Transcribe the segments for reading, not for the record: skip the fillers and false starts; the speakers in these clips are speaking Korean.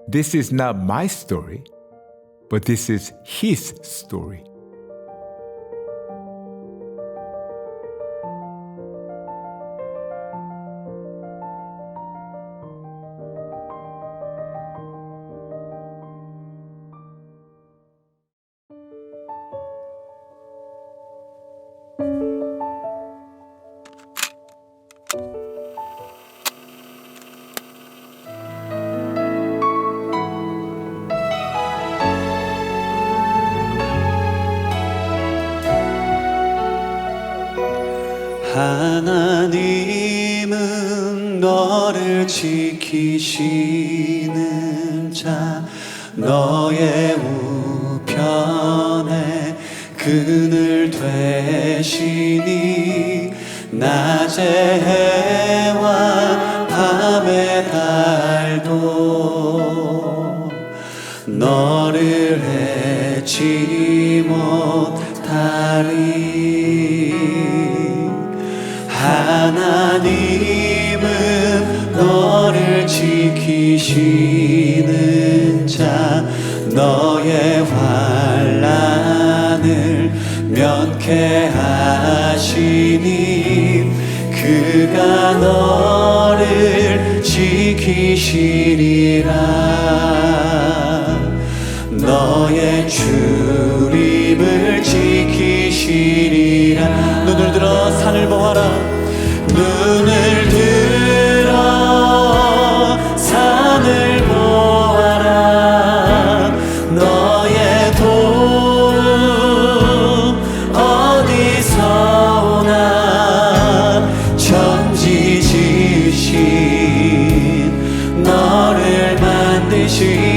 This is not my story, but this is His story. 하나님은 너를 지키시는 자, 너의 우편에 그늘 되시니 낮의 해와 밤의 달도 너를 해치 못하리. 하나님은 너를 지키시는 자, 너의 환난을 면케하시니 그가 너를 지키시리라. 너의 출입을 지키시리라. 눈을 들어 산을 보아라. 눈을 들어 산을 보아라. 너의 도움 어디서 오나. 천지 지으신 너를 만드신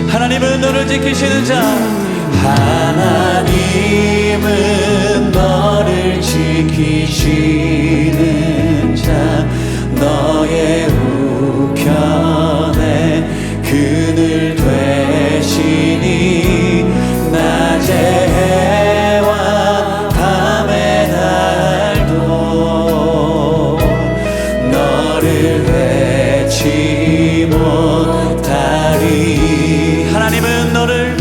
하나님은 너를 지키시는 자, 하나님은 너를 지키시는 자, 너의 우편에 그늘 되시니 낮의 해와 밤의 달도 너를 해치 못하리. 하나님은 너를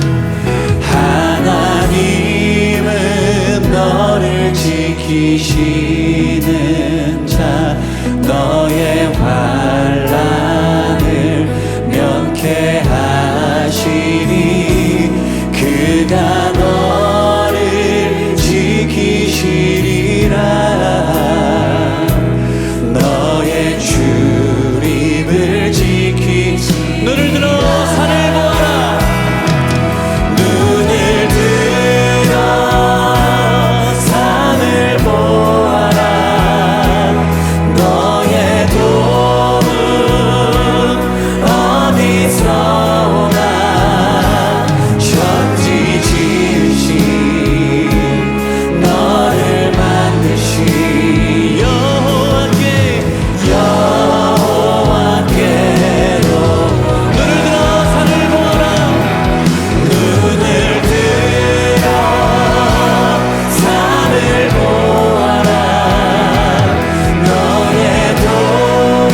지키시는 자, 너의 환난을 면케하시니 그가 너를 지키시리라. 너의 출입을 지키시. 눈을 들어 산을 보아라. 눈을 들어 산을 보아라. 너의 도움 어디서 오나. 천지 지으신 너를 만드신 여호와께로 눈을 들어 산을 보아라. 눈을 들어 산을 보아라. 너의 도움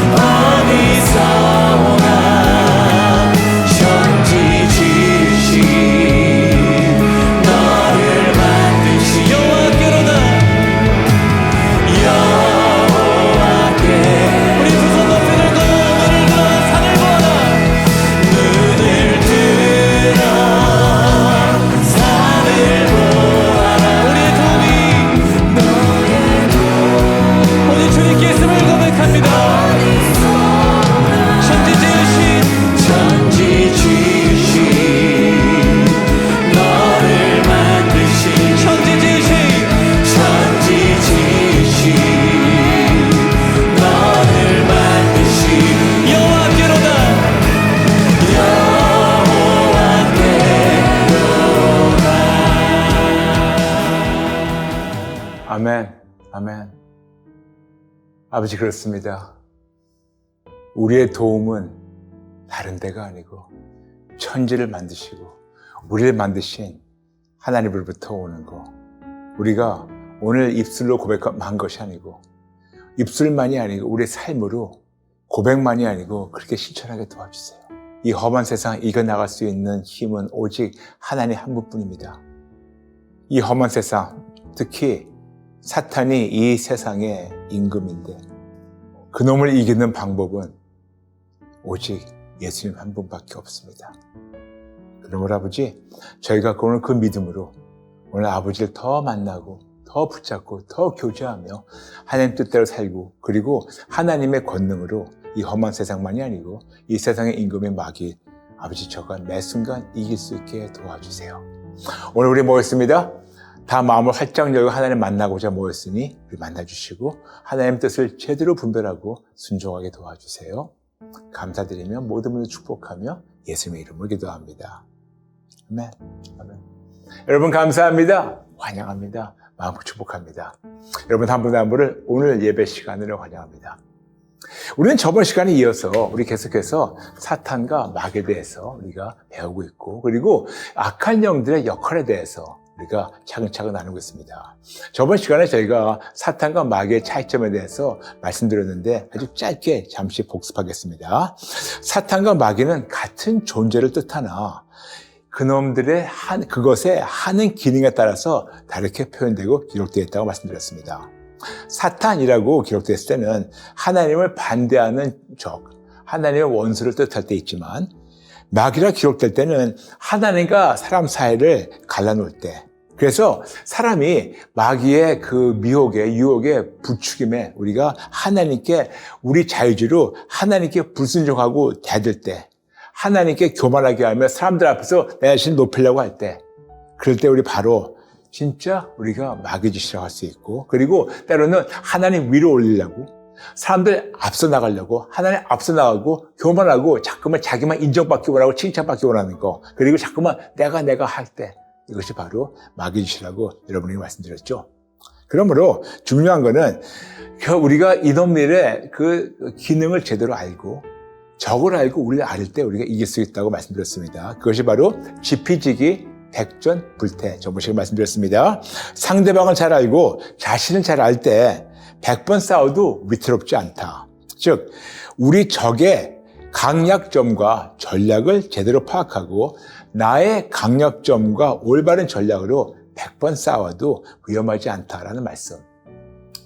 어디서 오나. 천지 지으신 너를 만드신 여호와께로다. 여호와께. 우리 두 손 높이 들고 눈을 들어 산을 보아라. 눈을 들어 산을 보아라. 우리의 도움이 오직 주님께 있음을 고백합니다. 천지 지으신 너를 만드신 천지 지으신 너를 만드신 여호와께로다. 아멘, 아멘. 아버지, 그렇습니다. 우리의 도움은 다른 데가 아니고 천지를 만드시고 우리를 만드신 하나님으로부터 오는 거. 우리가 오늘 입술로 고백한 것이 아니고 입술만이 아니고 우리의 삶으로 고백만이 아니고 그렇게 실천하게 도와주세요. 이 험한 세상 이겨나갈 수 있는 힘은 오직 하나님 한 분뿐입니다. 이 험한 세상, 특히 사탄이 이 세상의 임금인데 그놈을 이기는 방법은 오직 예수님 한 분밖에 없습니다. 그러므로 아버지, 저희가 오늘 그 믿음으로 오늘 아버지를 더 만나고 더 붙잡고 더 교제하며 하나님 뜻대로 살고 그리고 하나님의 권능으로 이 험한 세상만이 아니고 이 세상의 임금의 마귀 아버지 저가 매 순간 이길 수 있게 도와주세요. 오늘 우리 모였습니다. 다 마음을 활짝 열고 하나님 만나고자 모였으니 우리 만나주시고 하나님 뜻을 제대로 분별하고 순종하게 도와주세요. 감사드리며 모든 분을 축복하며 예수님의 이름으로 기도합니다. 아멘. 아멘. 여러분 감사합니다. 환영합니다. 마음을 축복합니다. 여러분 한 분 한 분을 오늘 예배 시간으로 환영합니다. 우리는 저번 시간에 이어서 우리 계속해서 사탄과 마귀에 대해서 우리가 배우고 있고 그리고 악한 영들의 역할에 대해서 우리가 차근차근 나누고 있습니다. 저번 시간에 저희가 사탄과 마귀의 차이점에 대해서 말씀드렸는데 아주 짧게 잠시 복습하겠습니다. 사탄과 마귀는 같은 존재를 뜻하나 그놈들의 그것에 하는 기능에 따라서 다르게 표현되고 기록되어 있다고 말씀드렸습니다. 사탄이라고 기록됐을 때는 하나님을 반대하는 적, 하나님의 원수를 뜻할 때 있지만 마귀라 기록될 때는 하나님과 사람 사이를 갈라놓을 때 그래서 사람이 마귀의 그 미혹에 유혹에 부추김에 우리가 하나님께 우리 자유지로 하나님께 불순종하고 대들 때 하나님께 교만하게 하며 사람들 앞에서 내 자신을 높이려고 할 때 그럴 때 우리 바로 진짜 우리가 마귀 짓이라고 할 수 있고 그리고 때로는 하나님 위로 올리려고 사람들 앞서 나가려고 하나님 앞서 나가고 교만하고 자꾸만 자기만 인정받기 원하고 칭찬받기 원하는 거 그리고 자꾸만 내가 할 때 이것이 바로 마귀 짓이라고 여러분이 말씀드렸죠. 그러므로 중요한 거는 우리가 이놈들의 그 기능을 제대로 알고 적을 알고 우리를 알 때 우리가 이길 수 있다고 말씀드렸습니다. 그것이 바로 지피지기 백전불태 저번 시간에 말씀드렸습니다. 상대방을 잘 알고 자신을 잘 알 때 100번 싸워도 위태롭지 않다. 즉 우리 적의 강약점과 전략을 제대로 파악하고 나의 강약점과 올바른 전략으로 100번 싸워도 위험하지 않다라는 말씀.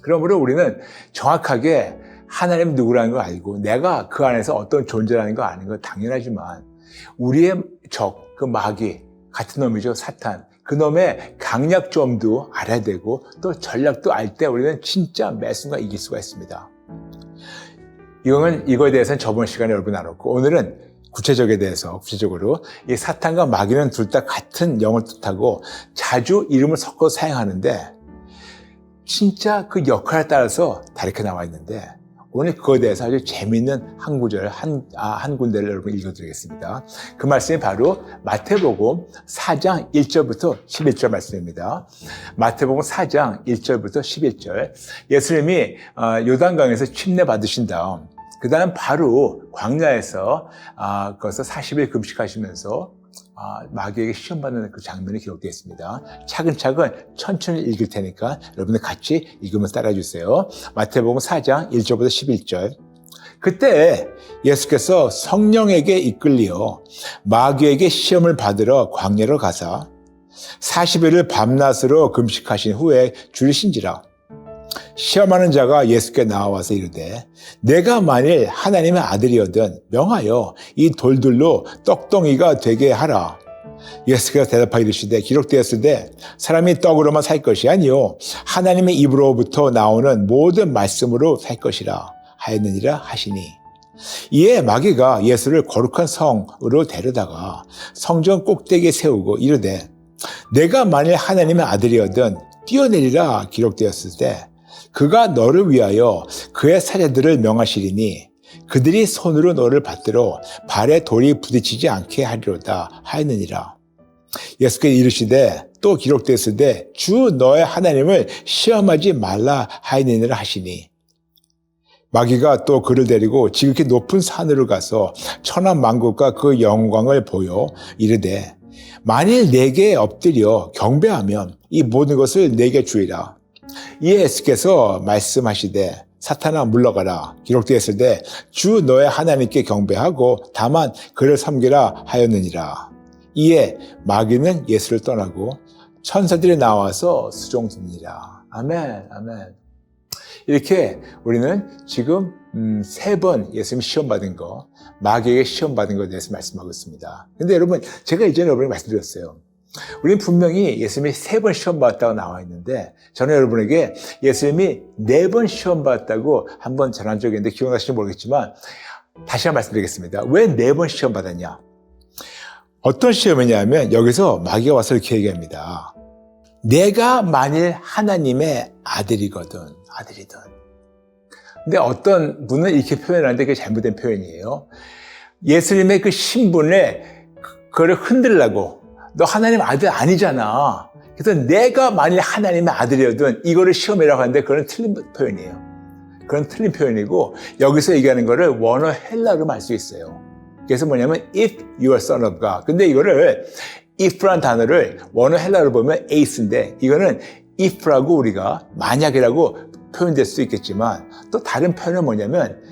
그러므로 우리는 정확하게 하나님 누구라는 걸 알고 내가 그 안에서 어떤 존재라는 거 아는 건 당연하지만 우리의 적, 그 마귀 같은 놈이죠. 사탄. 그 놈의 강약점도 알아야 되고 또 전략도 알 때 우리는 진짜 매 순간 이길 수가 있습니다. 이거에 대해서는 저번 시간에 여러분 나눴고 오늘은 구체적으로 이 사탄과 마귀는 둘 다 같은 영을 뜻하고 자주 이름을 섞어 사용하는데 진짜 그 역할에 따라서 다르게 나와 있는데 오늘 그거에 대해서 아주 재미있는 한 구절, 한 군데를 여러분 읽어드리겠습니다. 그 말씀이 바로 마태복음 4장 1절부터 11절 말씀입니다. 마태복음 4장 1절부터 11절. 예수님이 요단강에서 침례 받으신 다음, 그 다음 바로 광야에서 거기서 40일 금식하시면서 마귀에게 시험받는 그 장면이 기록되어 있습니다. 차근차근 천천히 읽을 테니까 여러분들 같이 읽으면서 따라해주세요. 마태복음 4장 1절부터 11절. 그때 예수께서 성령에게 이끌리어 마귀에게 시험을 받으러 광야로 가사 40일을 밤낮으로 금식하신 후에 줄이신지라. 시험하는 자가 예수께 나와서 이르되 내가 만일 하나님의 아들이거든 명하여 이 돌들로 떡덩이가 되게 하라. 예수께서 대답하여 이르시되 기록되었을 때 사람이 떡으로만 살 것이 아니요 하나님의 입으로부터 나오는 모든 말씀으로 살 것이라 하였느니라 하시니 이에 마귀가 예수를 거룩한 성으로 데려다가 성전 꼭대기에 세우고 이르되 내가 만일 하나님의 아들이거든 뛰어내리라 기록되었을 때 그가 너를 위하여 그의 사자들을 명하시리니 그들이 손으로 너를 받들어 발에 돌이 부딪히지 않게 하리로다 하였느니라. 예수께서 이르시되 또 기록되었을 때 주 너의 하나님을 시험하지 말라 하였느니라 하시니 마귀가 또 그를 데리고 지극히 높은 산으로 가서 천하 만국과 그 영광을 보여 이르되 만일 내게 엎드려 경배하면 이 모든 것을 내게 주리라. 이에 예수께서 말씀하시되 사탄아 물러가라. 기록되어 있을 때 주 너의 하나님께 경배하고 다만 그를 섬기라 하였느니라. 이에 마귀는 예수를 떠나고 천사들이 나와서 수종드니라. 아멘, 아멘. 이렇게 우리는 지금 3번 예수님 시험 받은 거, 마귀에게 시험 받은 것에 대해서 말씀하고 있습니다. 근데 여러분, 제가 이전에 여러분에게 말씀드렸어요. 우리는 분명히 예수님이 3번 시험 받았다고 나와 있는데, 저는 여러분에게 예수님이 4번 시험 받았다고 한번 전한 적이 있는데 기억나실지 모르겠지만, 다시 한번 말씀드리겠습니다. 왜 4번 시험 받았냐? 어떤 시험이냐면, 여기서 마귀가 와서 이렇게 얘기합니다. 내가 만일 하나님의 아들이거든. 근데 어떤 분은 이렇게 표현하는데 그게 잘못된 표현이에요. 예수님의 그 신분에 그거를 흔들려고 너 하나님 아들 아니잖아. 그래서 내가 만일 하나님의 아들이거든 이거를 시험이라고 하는데 그건 틀린 표현이에요. 그건 틀린 표현이고 여기서 얘기하는 거를 원어 헬라로 말 수 있어요. 그래서 뭐냐면 if you are son of God. 근데 이거를 if라는 단어를 원어 헬라로 보면 ace인데 이거는 if라고 우리가 만약이라고 표현될 수 있겠지만 또 다른 표현은 뭐냐면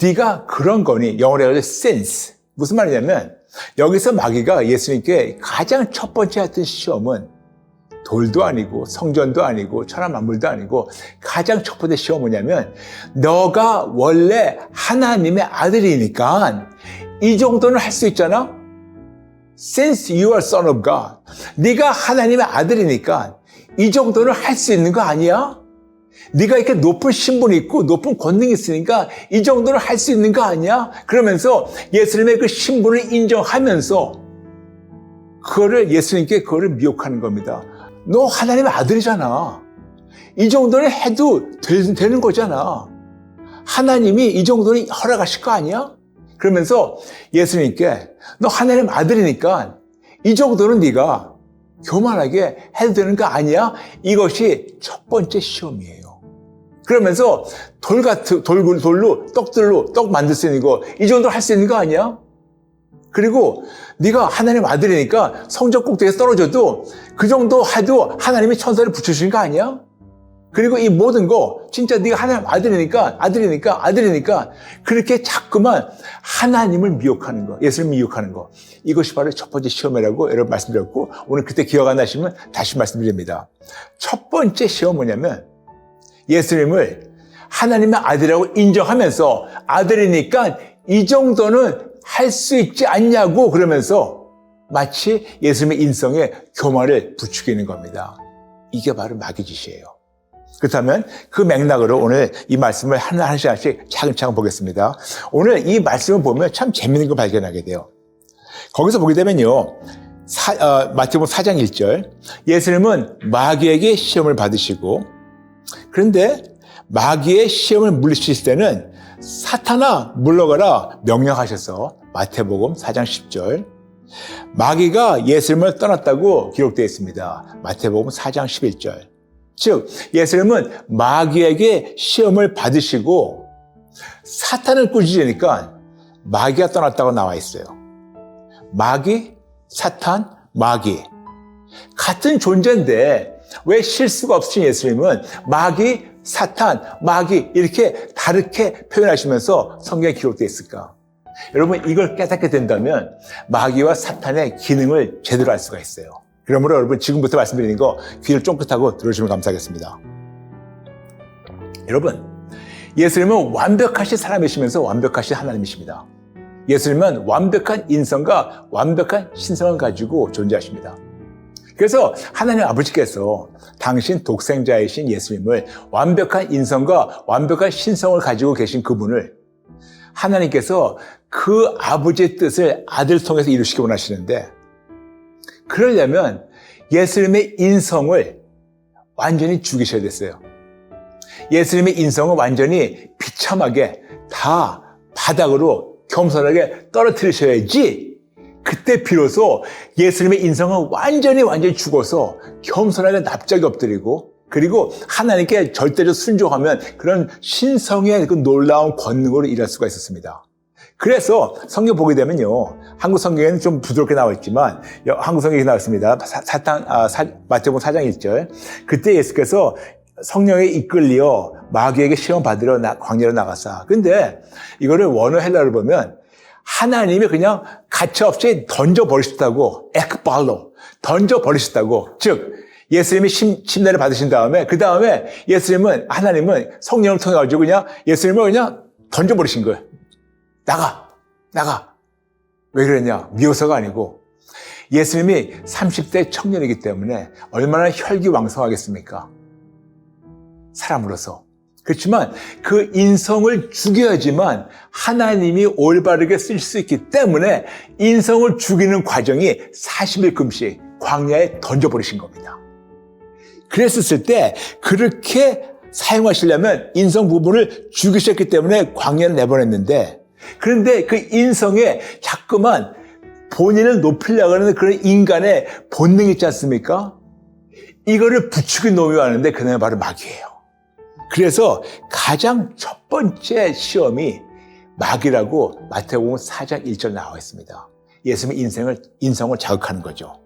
네가 그런 거니 영어로 해서 since 무슨 말이냐면 여기서 마귀가 예수님께 가장 첫 번째 했던 시험은 돌도 아니고 성전도 아니고 천하 만물도 아니고 가장 첫 번째 시험은 뭐냐면 너가 원래 하나님의 아들이니까 이 정도는 할 수 있잖아. Since you are son of God 네가 하나님의 아들이니까 이 정도는 할 수 있는 거 아니야? 네가 이렇게 높은 신분이 있고 높은 권능이 있으니까 이 정도는 할 수 있는 거 아니야? 그러면서 예수님의 그 신분을 인정하면서 예수님께 그거를 미혹하는 겁니다. 너 하나님의 아들이잖아. 이 정도는 해도 되는 거잖아. 하나님이 이 정도는 허락하실 거 아니야? 그러면서 예수님께 너 하나님 아들이니까 이 정도는 네가 교만하게 해도 되는 거 아니야? 이것이 첫 번째 시험이에요. 그러면서 돌로 떡들로 떡 만들 수 있는 거 이 정도 할 수 있는 거 아니야? 그리고 네가 하나님 아들이니까 성전 꼭대기에 떨어져도 그 정도 해도 하나님이 천사를 붙여주신 거 아니야? 그리고 이 모든 거 진짜 네가 하나님 아들이니까 그렇게 자꾸만 하나님을 미혹하는 거, 예수님을 미혹하는 거 이것이 바로 첫 번째 시험이라고 여러분 말씀드렸고 오늘 그때 기억 안 나시면 다시 말씀드립니다. 첫 번째 시험은 뭐냐면 예수님을 하나님의 아들이라고 인정하면서 아들이니까 이 정도는 할 수 있지 않냐고 그러면서 마치 예수님의 인성에 교만을 부추기는 겁니다. 이게 바로 마귀 짓이에요. 그렇다면 그 맥락으로 오늘 이 말씀을 하나씩 차근차근 보겠습니다. 오늘 이 말씀을 보면 참 재미있는 걸 발견하게 돼요. 거기서 보게 되면요. 마태복음 4장 1절 예수님은 마귀에게 시험을 받으시고 그런데 마귀의 시험을 물리칠 때는 사탄아 물러가라 명령하셔서 마태복음 4장 10절 마귀가 예수님을 떠났다고 기록되어 있습니다. 마태복음 4장 11절 즉 예수님은 마귀에게 시험을 받으시고 사탄을 꾸짖으니까 마귀가 떠났다고 나와 있어요. 마귀, 사탄, 마귀 같은 존재인데 왜 실수가 없으신 예수님은 마귀, 사탄, 마귀 이렇게 다르게 표현하시면서 성경에 기록되어 있을까? 여러분 이걸 깨닫게 된다면 마귀와 사탄의 기능을 제대로 알 수가 있어요. 그러므로 여러분 지금부터 말씀드리는 거 귀를 쫑긋하고 들어주시면 감사하겠습니다. 여러분 예수님은 완벽하신 사람이시면서 완벽하신 하나님이십니다. 예수님은 완벽한 인성과 완벽한 신성을 가지고 존재하십니다. 그래서 하나님 아버지께서 당신 독생자이신 예수님을 완벽한 인성과 완벽한 신성을 가지고 계신 그분을 하나님께서 그 아버지의 뜻을 아들을 통해서 이루시기 원하시는데 그러려면 예수님의 인성을 완전히 죽이셔야 됐어요. 예수님의 인성을 완전히 비참하게 다 바닥으로 겸손하게 떨어뜨리셔야지 그때 비로소 예수님의 인성은 완전히 죽어서 겸손하게 납작이 엎드리고 그리고 하나님께 절대로 순종하면 그런 신성의 그 놀라운 권능으로 일할 수가 있었습니다. 그래서 성경 보게 되면요, 한국 성경에는 좀 부드럽게 나와 있지만 한국 성경에 나왔습니다. 마태복음 4장 1절. 그때 예수께서 성령에 이끌려 마귀에게 시험 받으러 광야로 나갔어. 근데 이거를 원어 헬라로 보면 하나님이 그냥 가차없이 던져버리셨다고, ekballo, 던져버리셨다고. 즉 예수님이 침례를 받으신 다음에 그 다음에 하나님은 성령을 통해 가지고 그냥 예수님을 그냥 던져버리신 거예요. 나가. 왜 그랬냐? 미워서가 아니고 예수님이 30대 청년이기 때문에 얼마나 혈기왕성하겠습니까? 사람으로서. 그렇지만 그 인성을 죽여야지만 하나님이 올바르게 쓸 수 있기 때문에 인성을 죽이는 과정이 40일 금씩 광야에 던져버리신 겁니다. 그랬었을 때 그렇게 사용하시려면 인성 부분을 죽이셨기 때문에 광야를 내보냈는데, 그런데 그 인성에 자꾸만 본인을 높이려고 하는 그런 인간의 본능이 있지 않습니까? 이거를 부추긴 놈이 왔는데 그 놈이 바로 마귀예요. 그래서 가장 첫 번째 시험이 마귀라고 마태복음 4장 1절 나와 있습니다. 예수님의 인성을 자극하는 거죠.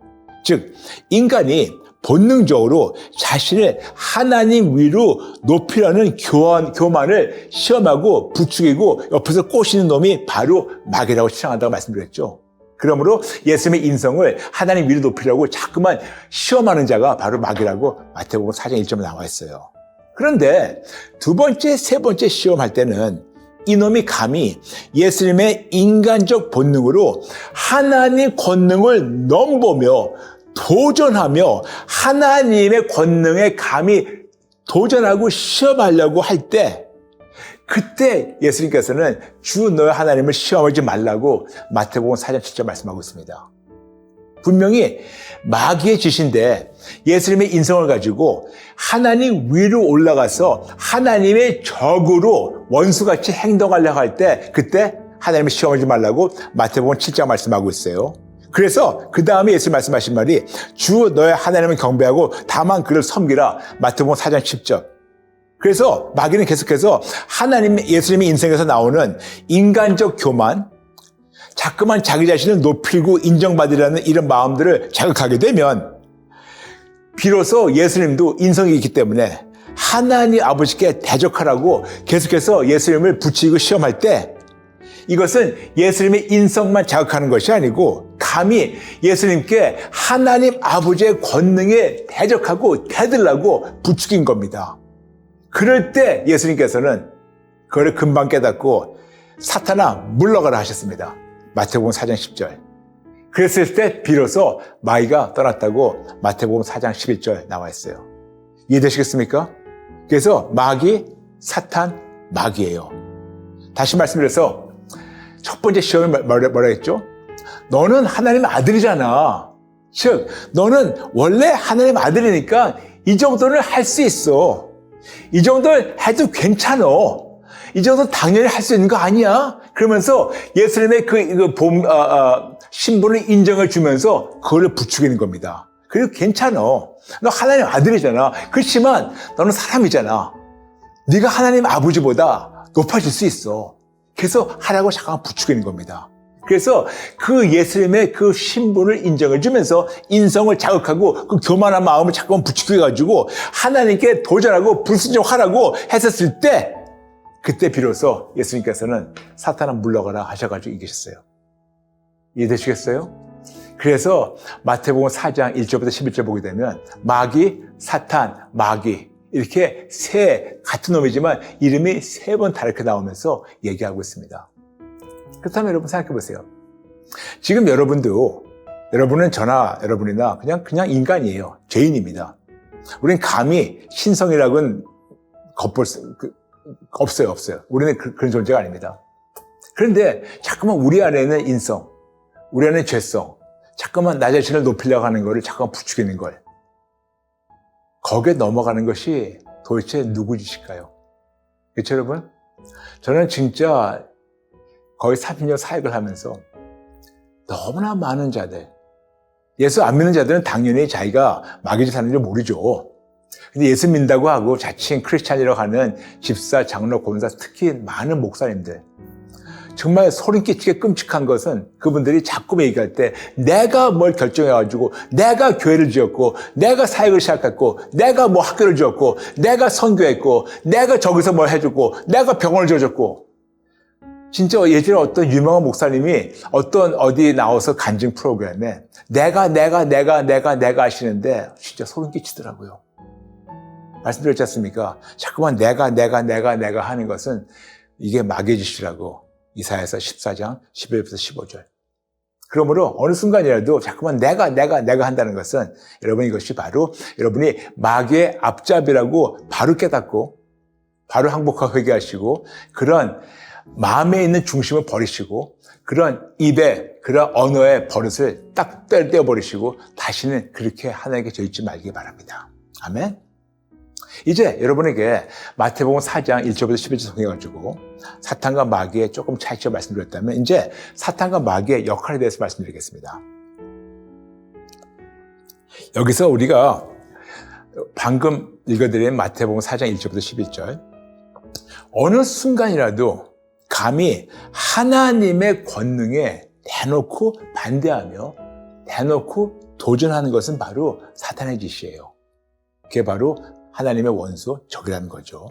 즉 인간이 본능적으로 자신을 하나님 위로 높이려는 교만을 시험하고 부추기고 옆에서 꼬시는 놈이 바로 마귀라고 주장한다고 말씀드렸죠. 그러므로 예수님의 인성을 하나님 위로 높이려고 자꾸만 시험하는 자가 바로 마귀라고 마태복음 4장 1절에 나와 있어요. 그런데 두 번째, 세 번째 시험할 때는 이놈이 감히 예수님의 인간적 본능으로 하나님 권능을 넘보며 도전하며 하나님의 권능에 감히 도전하고 시험하려고 할 때, 그때 예수님께서는 주 너의 하나님을 시험하지 말라고 마태복음 4장 7절 말씀하고 있습니다. 분명히 마귀의 짓인데 예수님의 인성을 가지고 하나님 위로 올라가서 하나님의 적으로 원수같이 행동하려고 할 때, 그때 하나님을 시험하지 말라고 마태복음 7장 말씀하고 있어요. 그래서 그 다음에 예수님 말씀하신 말이 주 너의 하나님을 경배하고 다만 그를 섬기라, 마태복음 4장 10절. 그래서 마귀는 계속해서 예수님의 인생에서 나오는 인간적 교만, 자꾸만 자기 자신을 높이고 인정받으려는 이런 마음들을 자극하게 되면 비로소 예수님도 인성이 있기 때문에 하나님 아버지께 대적하라고 계속해서 예수님을 부추기고 시험할 때, 이것은 예수님의 인성만 자극하는 것이 아니고 감히 예수님께 하나님 아버지의 권능에 대적하고 대들라고 부추긴 겁니다. 그럴 때 예수님께서는 그걸 금방 깨닫고 사탄아 물러가라 하셨습니다. 마태복음 4장 10절. 그랬을 때 비로소 마귀가 떠났다고 마태복음 4장 11절 나와 있어요. 이해되시겠습니까? 그래서 마귀, 사탄, 마귀예요. 다시 말씀드려서 첫 번째 시험이 뭐라 했죠? 너는 하나님의 아들이잖아. 즉 너는 원래 하나님의 아들이니까 이 정도는 할 수 있어. 이 정도는 해도 괜찮아. 이 정도 당연히 할 수 있는 거 아니야? 그러면서 예수님의 신분을 인정해 주면서 그걸 부추기는 겁니다. 그리고 괜찮아. 너 하나님 아들이잖아. 그렇지만 너는 사람이잖아. 네가 하나님 아버지보다 높아질 수 있어. 그래서 하라고 잠깐 부추기는 겁니다. 그래서 그 예수님의 그 신분을 인정해 주면서 인성을 자극하고 그 교만한 마음을 잠깐 부추겨가지고 하나님께 도전하고 불순종하라고 했었을 때, 그때 비로소 예수님께서는 사탄아 물러가라 하셔가지고 이기셨어요. 이해되시겠어요? 그래서 마태복음 4장 1절부터 11절 보게 되면 마귀, 사탄, 마귀 이렇게 같은 놈이지만 이름이 3번 다르게 나오면서 얘기하고 있습니다. 그렇다면 여러분 생각해 보세요. 지금 여러분은 저나 여러분이나 그냥 인간이에요. 죄인입니다. 우리는 감히 신성이라고는 없어요. 우리는 그런 존재가 아닙니다. 그런데 자꾸만 우리 안에는 인성, 우리 안에 죄성, 자꾸만 나 자신을 높이려고 하는 거를 자꾸만 부추기는 걸, 거기에 넘어가는 것이 도대체 누구 짓일까요? 그렇죠, 여러분? 저는 진짜 거의 30년 사역을 하면서 너무나 많은 자들, 예수 안 믿는 자들은 당연히 자기가 마귀짓 하는 줄 모르죠. 근데 예수 믿는다고 하고 자칭 크리스찬이라고 하는 집사, 장로, 권사, 특히 많은 목사님들, 정말 소름 끼치게 끔찍한 것은 그분들이 자꾸 얘기할 때 내가 뭘 결정해가지고 내가 교회를 지었고 내가 사역을 시작했고 내가 뭐 학교를 지었고 내가 선교했고 내가 저기서 뭘 해줬고 내가 병원을 지어줬고 진짜 예전에 어떤 유명한 목사님이 어떤 어디에 나와서 간증 프로그램에 내가 하시는데 진짜 소름 끼치더라고요. 말씀드렸지 않습니까? 자꾸만 내가 하는 것은 이게 마귀의 짓이라고 이사야서 14장 11절부터 15절. 그러므로 어느 순간이라도 자꾸만 내가 한다는 것은 여러분 이것이 바로 여러분이 마귀의 앞잡이라고 바로 깨닫고 바로 항복하고 회개하시고 그런 마음에 있는 중심을 버리시고 그런 입에 그런 언어의 버릇을 딱 떼어버리시고 다시는 그렇게 하나님께 저있지 말기 바랍니다. 아멘. 이제 여러분에게 마태복음 4장 1절부터 11절 통해가지고 사탄과 마귀의 조금 차이점을 말씀드렸다면 이제 사탄과 마귀의 역할에 대해서 말씀드리겠습니다. 여기서 우리가 방금 읽어드린 마태복음 4장 1절부터 11절 어느 순간이라도 감히 하나님의 권능에 대놓고 반대하며 대놓고 도전하는 것은 바로 사탄의 짓이에요. 그게 바로 하나님의 원수, 적이라는 거죠.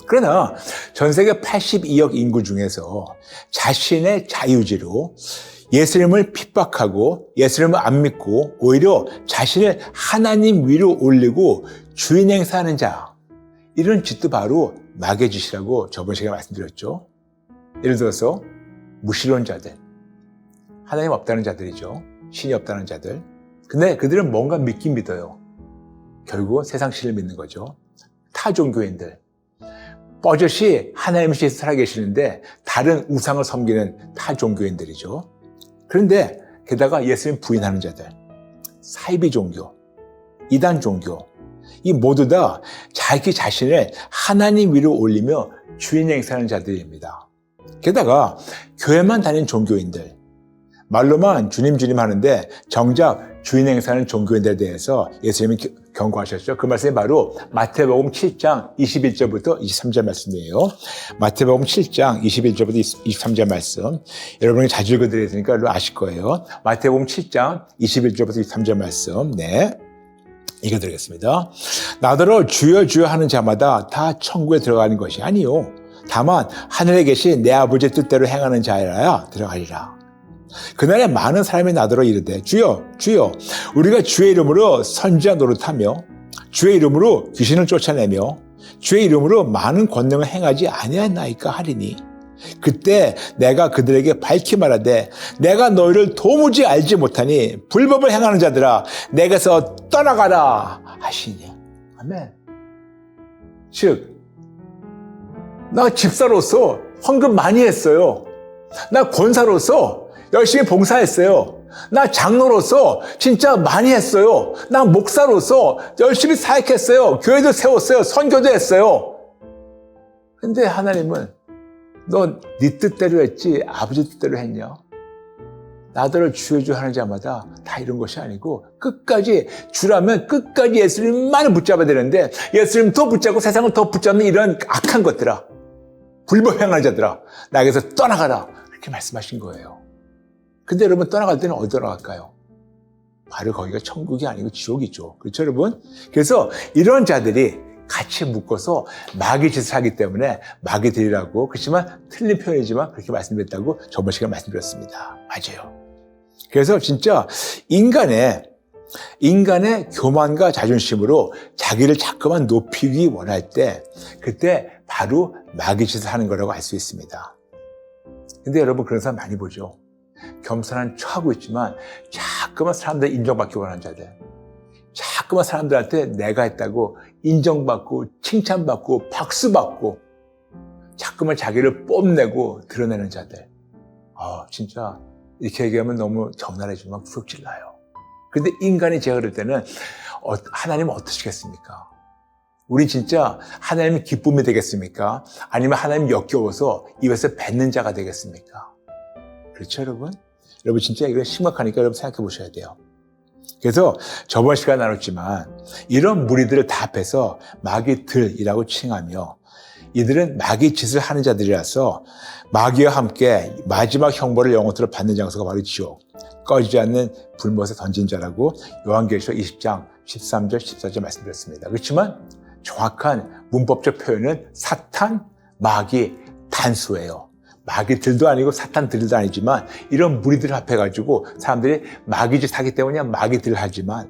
그러나 전 세계 82억 인구 중에서 자신의 자유지로 예수님을 핍박하고 예수님을 안 믿고 오히려 자신을 하나님 위로 올리고 주인 행사하는 자, 이런 짓도 바로 마귀의 짓이라고 저번 시간에 말씀드렸죠. 예를 들어서 무신론자들, 하나님 없다는 자들이죠. 신이 없다는 자들. 근데 그들은 뭔가 믿긴 믿어요. 결국은 세상 신을 믿는 거죠. 타종교인들. 뻐젓이 하나님을 위해서 살아계시는데 다른 우상을 섬기는 타종교인들이죠. 그런데 게다가 예수님 부인하는 자들, 사이비 종교, 이단 종교, 이 모두 다 자기 자신을 하나님 위로 올리며 주인 행사하는 자들입니다. 게다가 교회만 다니는 종교인들, 말로만 주님 하는데 정작 주인 행사하는 종교인들에 대해서 예수님이 경고하셨죠. 그 말씀이 바로 마태복음 7장 21절부터 23절 말씀이에요. 마태복음 7장 21절부터 23절 말씀. 여러분이 자주 읽어드렸으니까 아실 거예요. 마태복음 7장 21절부터 23절 말씀. 네. 읽어드리겠습니다. 나더러 주여 주여 하는 자마다 다 천국에 들어가는 것이 아니요. 다만 하늘에 계신 내 아버지의 뜻대로 행하는 자라야 들어가리라. 그날에 많은 사람이 나더러 이르되 주여 주여 우리가 주의 이름으로 선지자 노릇하며 주의 이름으로 귀신을 쫓아내며 주의 이름으로 많은 권능을 행하지 아니하나이까 하리니 그때 내가 그들에게 밝히 말하되 내가 너희를 도무지 알지 못하니 불법을 행하는 자들아 내게서 떠나가라 하시니. 아멘. 즉 나 집사로서 헌금 많이 했어요. 나 권사로서 열심히 봉사했어요. 나 장로로서 진짜 많이 했어요. 나 목사로서 열심히 사역했어요. 교회도 세웠어요. 선교도 했어요. 근데 하나님은 너 네 뜻대로 했지 아버지 뜻대로 했냐? 나더러 주여 주여 하는 자마다 다 이런 것이 아니고 끝까지 주라면 끝까지 예수님만을 붙잡아야 되는데 예수님 더 붙잡고 세상을 더 붙잡는 이런 악한 것들아, 불법 행하는 자들아 나에게서 떠나가라 이렇게 말씀하신 거예요. 근데 여러분 떠나갈 때는 어디 떠나갈까요? 바로 거기가 천국이 아니고 지옥이죠. 그렇죠 여러분? 그래서 이런 자들이 같이 묶어서 마귀 짓을 하기 때문에 마귀들이라고, 그렇지만 틀린 표현이지만 그렇게 말씀드렸다고 저번 시간에 말씀드렸습니다. 맞아요. 그래서 진짜 인간의 교만과 자존심으로 자기를 자꾸만 높이기 원할 때 그때 바로 마귀 짓을 하는 거라고 알 수 있습니다. 근데 여러분 그런 사람 많이 보죠. 겸손한 척하고 있지만 자꾸만 사람들 인정받기 원하는 자들, 자꾸만 사람들한테 내가 했다고 인정받고 칭찬받고 박수받고 자꾸만 자기를 뽐내고 드러내는 자들. 진짜 이렇게 얘기하면 너무 적나라하지만 구역질 나요. 그런데 인간이 제가 그럴 때는 하나님은 어떠시겠습니까? 우리 진짜 하나님이 기쁨이 되겠습니까? 아니면 하나님 역겨워서 입에서 뱉는 자가 되겠습니까? 그렇죠 여러분? 여러분 진짜 이거 심각하니까 여러분 생각해 보셔야 돼요. 그래서 저번 시간에 나눴지만 이런 무리들을 다 합해서 마귀들이라고 칭하며 이들은 마귀 짓을 하는 자들이라서 마귀와 함께 마지막 형벌을 영원토록 받는 장소가 바로 지옥, 꺼지지 않는 불못에 던진 자라고 요한계시록 20장 13절 14절 말씀드렸습니다. 그렇지만 정확한 문법적 표현은 사탄, 마귀, 단수예요. 마귀들도 아니고 사탄들도 아니지만 이런 무리들을 합해가지고 사람들이 마귀짓 하기 때문에 마귀들을 하지만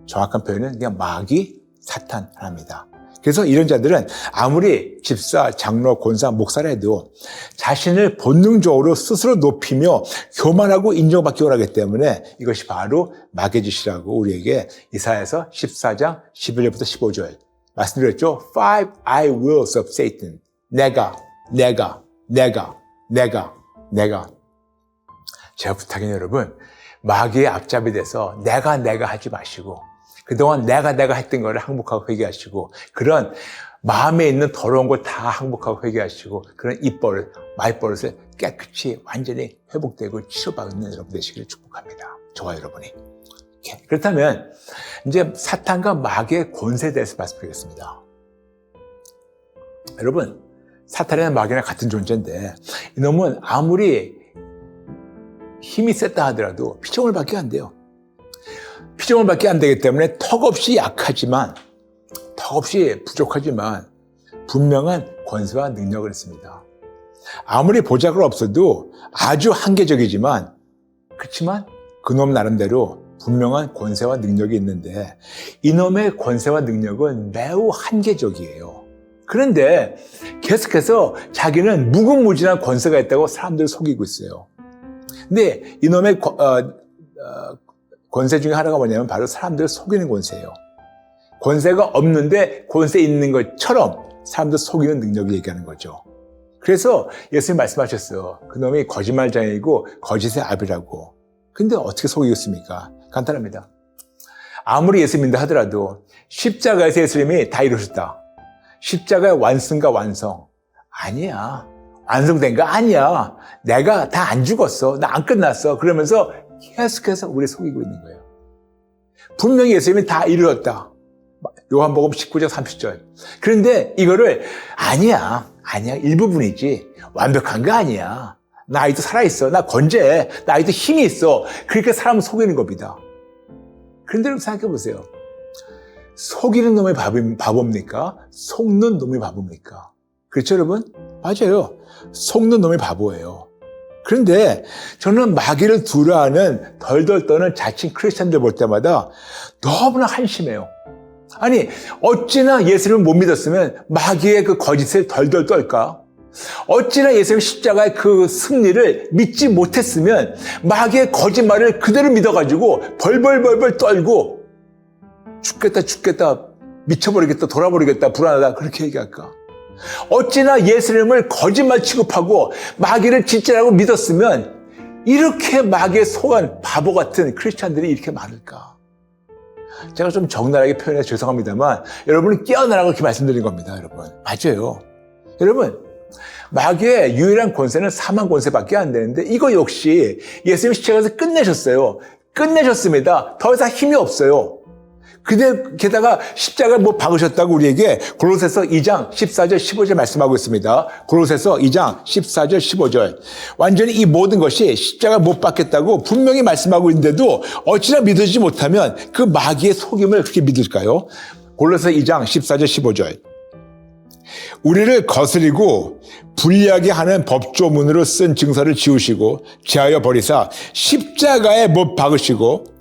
정확한 표현은 그냥 마귀, 사탄 하나입니다. 그래서 이런 자들은 아무리 집사, 장로, 권사, 목사라 해도 자신을 본능적으로 스스로 높이며 교만하고 인정받기 원하기 때문에 이것이 바로 마귀짓이라고 우리에게 이사야서 14장 11절부터 15절 말씀드렸죠. Five I wills of Satan. 내가. 제가 부탁해요, 여러분. 마귀의 앞잡이 돼서 내가 하지 마시고 그동안 내가 했던 거를 항복하고 회개하시고 그런 마음에 있는 더러운 걸 다 항복하고 회개하시고 그런 입버릇, 말버릇을 깨끗이 완전히 회복되고 치료받는 여러분 되시기를 축복합니다. 저와 여러분이. 그렇다면 이제 사탄과 마귀의 권세에 대해서 말씀드리겠습니다. 여러분, 사탄이나 마귀나 같은 존재인데 이놈은 아무리 힘이 셌다 하더라도 피조물 밖에 안 돼요. 피조물 밖에 안 되기 때문에 턱없이 약하지만 턱없이 부족하지만 분명한 권세와 능력을 있습니다. 아무리 보잘것 없어도 아주 한계적이지만 그렇지만 그놈 나름대로 분명한 권세와 능력이 있는데 이놈의 권세와 능력은 매우 한계적이에요. 그런데 계속해서 자기는 무궁무진한 권세가 있다고 사람들을 속이고 있어요. 근데 이놈의 권세 중에 하나가 뭐냐면 바로 사람들을 속이는 권세예요. 권세가 없는데 권세 있는 것처럼 사람들 속이는 능력을 얘기하는 거죠. 그래서 예수님 말씀하셨어요. 그놈이 거짓말장이고 거짓의 아비라고. 근데 어떻게 속이겠습니까? 간단합니다. 아무리 예수 믿는다 하더라도 십자가에서 예수님이 다 이루셨다. 십자가의 완성과 완성. 아니야. 완성된 거 아니야. 내가 다 안 죽었어. 나 안 끝났어. 그러면서 계속해서 우리 속이고 있는 거예요. 분명히 예수님이 다 이루었다. 요한복음 19장 30절. 그런데 이거를 아니야. 일부분이지. 완벽한 거 아니야. 나 아직도 살아있어. 나 건재해. 나 아직도 힘이 있어. 그렇게 사람을 속이는 겁니다. 그런데 여러분 생각해 보세요. 속이는 놈이 바보입니까? 속는 놈이 바보입니까? 그렇죠, 여러분? 맞아요. 속는 놈이 바보예요. 그런데 저는 마귀를 두려워하는 덜덜 떠는 자칭 크리스천들 볼 때마다 너무나 한심해요. 아니, 어찌나 예수님을 못 믿었으면 마귀의 그 거짓을 덜덜 떨까? 어찌나 예수님 십자가의 그 승리를 믿지 못했으면 마귀의 거짓말을 그대로 믿어가지고 벌벌 떨고 죽겠다, 미쳐버리겠다, 돌아버리겠다, 불안하다 그렇게 얘기할까? 어찌나 예수님을 거짓말 취급하고 마귀를 진짜라고 믿었으면 이렇게 마귀에 속한 바보 같은 크리스찬들이 이렇게 많을까? 제가 좀 적나라하게 표현해서 죄송합니다만 여러분은 깨어나라고 이렇게 말씀드린 겁니다. 여러분. 맞아요. 여러분, 마귀의 유일한 권세는 사망 권세밖에 안 되는데 이거 역시 예수님 십자가에서 끝내셨습니다. 더 이상 힘이 없어요. 근데 게다가 십자가를 박으셨다고 우리에게 골로새서 2장 14절 15절 말씀하고 있습니다. 골로새서 2장 14절 15절. 완전히 이 모든 것이 십자가 못 박겠다고 분명히 말씀하고 있는데도 어찌나 믿지 못하면 그 마귀의 속임을 그렇게 믿을까요? 골로새서 2장 14절 15절. 우리를 거스리고 불리하게 하는 법조문으로 쓴 증서를 지우시고 제하여 버리사 십자가에 못 박으시고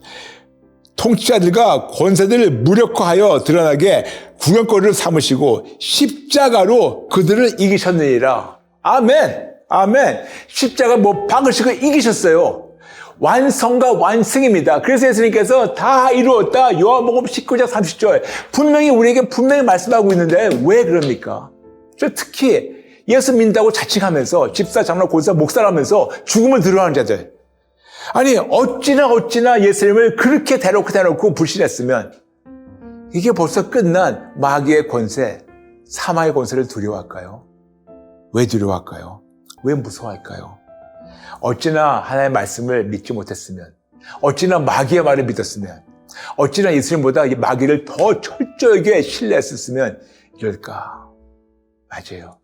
통치자들과 권세들을 무력화하여 드러나게 구경거리를 삼으시고 십자가로 그들을 이기셨느니라. 아멘. 십자가 못 박으시고 이기셨어요. 완성과 완승입니다. 그래서 예수님께서 다 이루었다. 요한복음 19장 30절. 분명히 우리에게 말씀하고 있는데 왜 그럽니까? 저 특히 예수 믿는다고 자칭하면서 집사, 장로, 권사, 목사라면서 죽음을 드러나는 자들. 아니 어찌나 예수님을 그렇게 대놓고 불신했으면 이게 벌써 끝난 마귀의 권세, 사망의 권세를 두려워할까요? 왜 두려워할까요? 왜 무서워할까요? 어찌나 하나님의 말씀을 믿지 못했으면, 어찌나 마귀의 말을 믿었으면, 어찌나 예수님보다 이 마귀를 더 철저하게 신뢰했었으면 이럴까? 맞아요.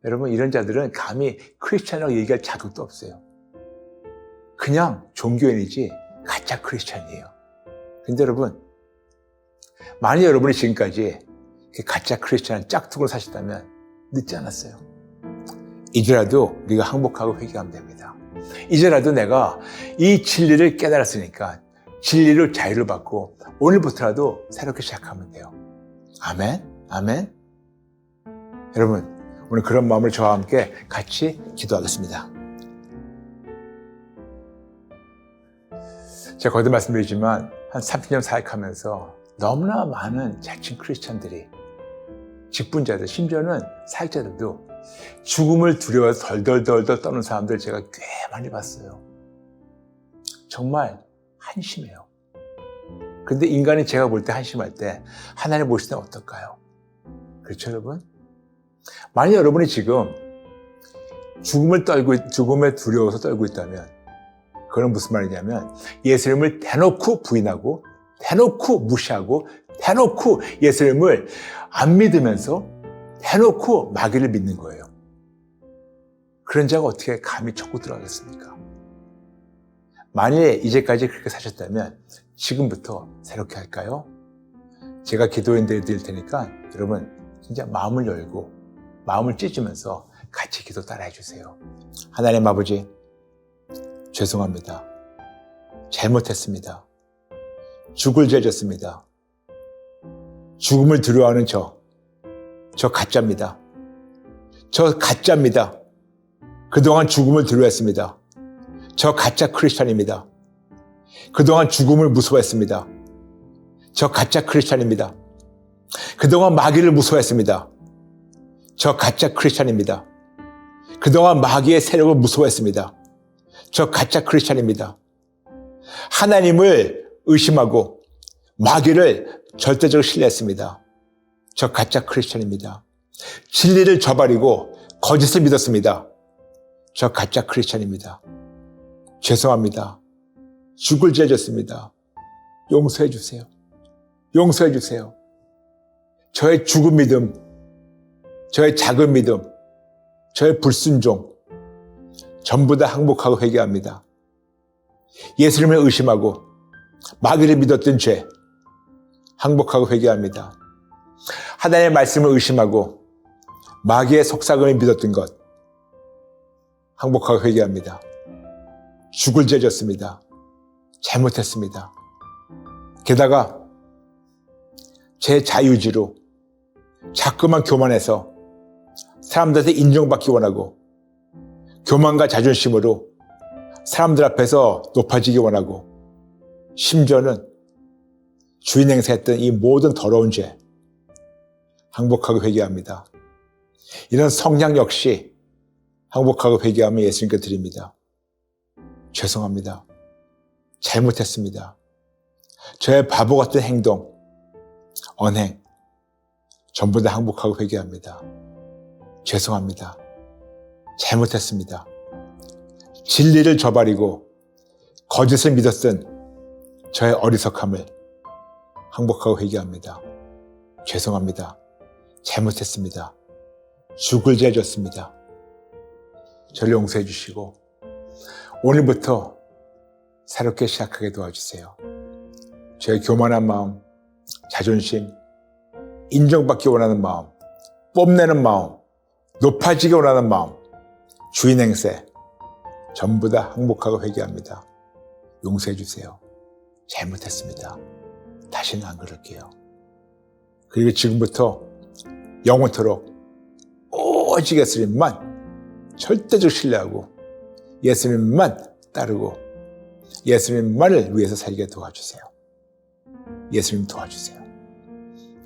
여러분, 이런 자들은 감히 크리스찬이라고 얘기할 자격도 없어요. 그냥 종교인이지 가짜 크리스찬이에요. 근데 여러분, 만약 여러분이 지금까지 가짜 크리스찬 짝퉁으로 사셨다면 늦지 않았어요. 이제라도 우리가 항복하고 회개하면 됩니다. 이제라도 내가 이 진리를 깨달았으니까 진리로 자유를 받고 오늘부터라도 새롭게 시작하면 돼요. 아멘? 아멘? 여러분, 오늘 그런 마음을 저와 함께 같이 기도하겠습니다. 제가 거듭 말씀드리지만 한 30년 사역하면서 너무나 많은 자칭 크리스찬들이, 직분자들, 심지어는 사역자들도 죽음을 두려워서 덜덜덜 떠는 사람들 제가 꽤 많이 봤어요. 정말 한심해요. 근데 인간이 제가 볼 때 한심할 때 하나님 보실 때는 어떨까요? 그렇죠, 여러분? 만약 여러분이 지금 죽음에 두려워서 떨고 있다면 그건 무슨 말이냐면 예수님을 대놓고 부인하고 대놓고 무시하고 대놓고 예수님을 안 믿으면서 대놓고 마귀를 믿는 거예요. 그런 자가 어떻게 감히 천국 들어가겠습니까? 만약에 이제까지 그렇게 사셨다면 지금부터 새롭게 할까요? 제가 기도해 드릴 테니까 여러분 진짜 마음을 열고 마음을 찢으면서 같이 기도 따라해 주세요. 하나님 아버지, 죄송합니다. 잘못했습니다. 죽을 죄 졌습니다. 죽음을 두려워하는 저 가짜입니다. 저 가짜입니다. 그동안 죽음을 두려워했습니다. 저 가짜 크리스찬입니다. 그동안 죽음을 무서워했습니다. 저 가짜 크리스찬입니다. 그동안 마귀를 무서워했습니다. 저 가짜 크리스찬입니다. 그동안 마귀의 세력을 무서워했습니다. 저 가짜 크리스찬입니다. 하나님을 의심하고 마귀를 절대적으로 신뢰했습니다. 저 가짜 크리스찬입니다. 진리를 저버리고 거짓을 믿었습니다. 저 가짜 크리스찬입니다. 죄송합니다. 죽을 죄 졌습니다. 용서해 주세요. 용서해 주세요. 저의 죽은 믿음, 저의 작은 믿음, 저의 불순종 전부 다 항복하고 회개합니다. 예수님을 의심하고 마귀를 믿었던 죄 항복하고 회개합니다. 하나님의 말씀을 의심하고 마귀의 속삭임을 믿었던 것 항복하고 회개합니다. 죽을 죄 졌습니다. 잘못했습니다. 게다가 제 자유의지로 자꾸만 교만해서 사람들한테 인정받기 원하고 교만과 자존심으로 사람들 앞에서 높아지기 원하고 심지어는 주인 행세했던 이 모든 더러운 죄 항복하고 회개합니다. 이런 성향 역시 항복하고 회개하며 예수님께 드립니다. 죄송합니다. 잘못했습니다. 저의 바보 같은 행동, 언행 전부 다 항복하고 회개합니다. 죄송합니다. 잘못했습니다. 진리를 저버리고 거짓을 믿었던 저의 어리석함을 항복하고 회개합니다. 죄송합니다. 잘못했습니다. 죽을 죄 졌습니다. 저를 용서해 주시고 오늘부터 새롭게 시작하게 도와주세요. 저의 교만한 마음, 자존심, 인정받기 원하는 마음, 뽐내는 마음, 높아지기 원하는 마음, 주인 행세 전부 다 항복하고 회개합니다. 용서해 주세요. 잘못했습니다. 다시는 안 그럴게요. 그리고 지금부터 영원토록 오직 예수님만 절대적 신뢰하고 예수님만 따르고 예수님만을 위해서 살게 도와주세요. 예수님 도와주세요.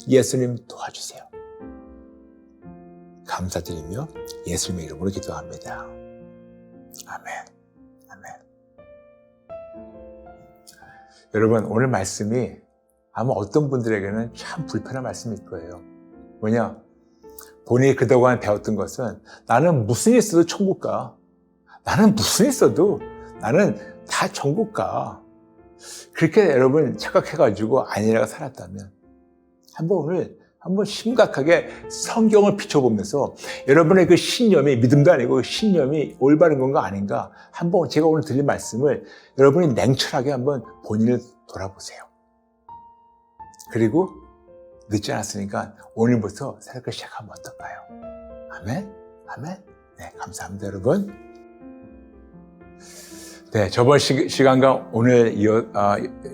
예수님 도와주세요. 감사드리며 예수님의 이름으로 기도합니다. 아멘. 아멘. 여러분, 오늘 말씀이 아마 어떤 분들에게는 참 불편한 말씀일 거예요. 뭐냐? 본인이 그동안 배웠던 것은 나는 무슨 일 있어도 천국 가. 나는 무슨 일 있어도 나는 다 천국 가. 그렇게 여러분 착각해가지고 아니라고 살았다면 한번 오늘 한번 심각하게 성경을 비춰보면서 여러분의 그 신념이 믿음도 아니고 신념이 올바른 건가 아닌가 한번 제가 오늘 드린 말씀을 여러분이 냉철하게 한번 본인을 돌아보세요. 그리고 늦지 않았으니까 오늘부터 새롭게 시작하면 어떨까요? 아멘? 아멘? 네, 감사합니다, 여러분. 네, 저번 시간과 오늘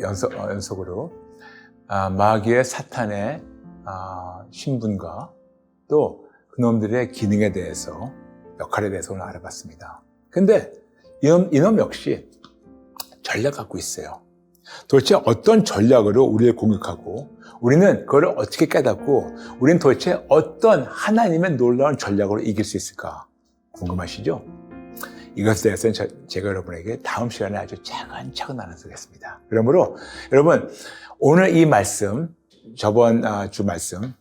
연속으로 마귀의 사탄의 신분과 또 그놈들의 기능에 대해서 역할에 대해서 오늘 알아봤습니다. 근데 이놈 역시 전략 갖고 있어요. 도대체 어떤 전략으로 우리를 공격하고 우리는 그걸 어떻게 깨닫고 우리는 도대체 어떤 하나님의 놀라운 전략으로 이길 수 있을까 궁금하시죠? 이것에 대해서는 제가 여러분에게 다음 시간에 아주 차근차근 나눠드리겠습니다. 그러므로 여러분 오늘 이 말씀 저번 주 말씀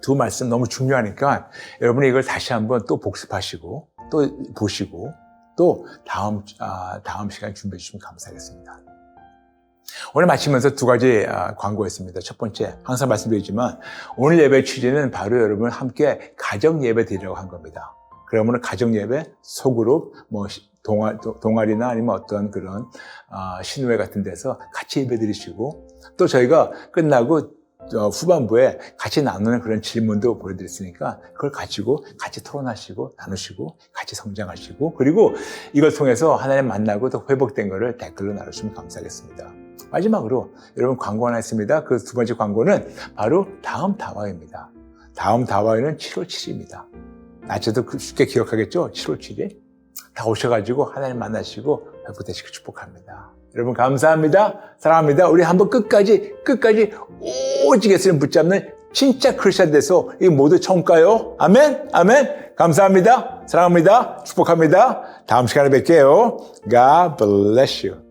두 말씀 너무 중요하니까 여러분이 이걸 다시 한번 또 복습하시고 또 보시고 또 다음 시간에 준비해 주시면 감사하겠습니다. 오늘 마치면서 두 가지 광고였습니다. 첫 번째, 항상 말씀드리지만 오늘 예배 취지는 바로 여러분 함께 가정 예배 드리려고 한 겁니다. 그러면 가정 예배, 소그룹, 뭐 동아리나 아니면 어떤 그런 신우회 같은 데서 같이 예배 드리시고 또 저희가 끝나고 후반부에 같이 나누는 그런 질문도 보여드렸으니까 그걸 가지고 같이 토론하시고 나누시고 같이 성장하시고 그리고 이걸 통해서 하나님 만나고 또 회복된 거를 댓글로 나누시면 감사하겠습니다. 마지막으로 여러분 광고 하나 있습니다. 그 두 번째 광고는 바로 다음 다화입니다. 다음 다화회는 7월 7일입니다. 낮에도 쉽게 기억하겠죠? 7월 7일. 다 오셔가지고 하나님 만나시고 회복되시길 축복합니다. 여러분 감사합니다. 사랑합니다. 우리 한번 끝까지 오직 예수님 붙잡는 진짜 크리스찬 돼서 이 모두 처음 가요. 아멘. 아멘. 감사합니다. 사랑합니다. 축복합니다. 다음 시간에 뵐게요. God bless you.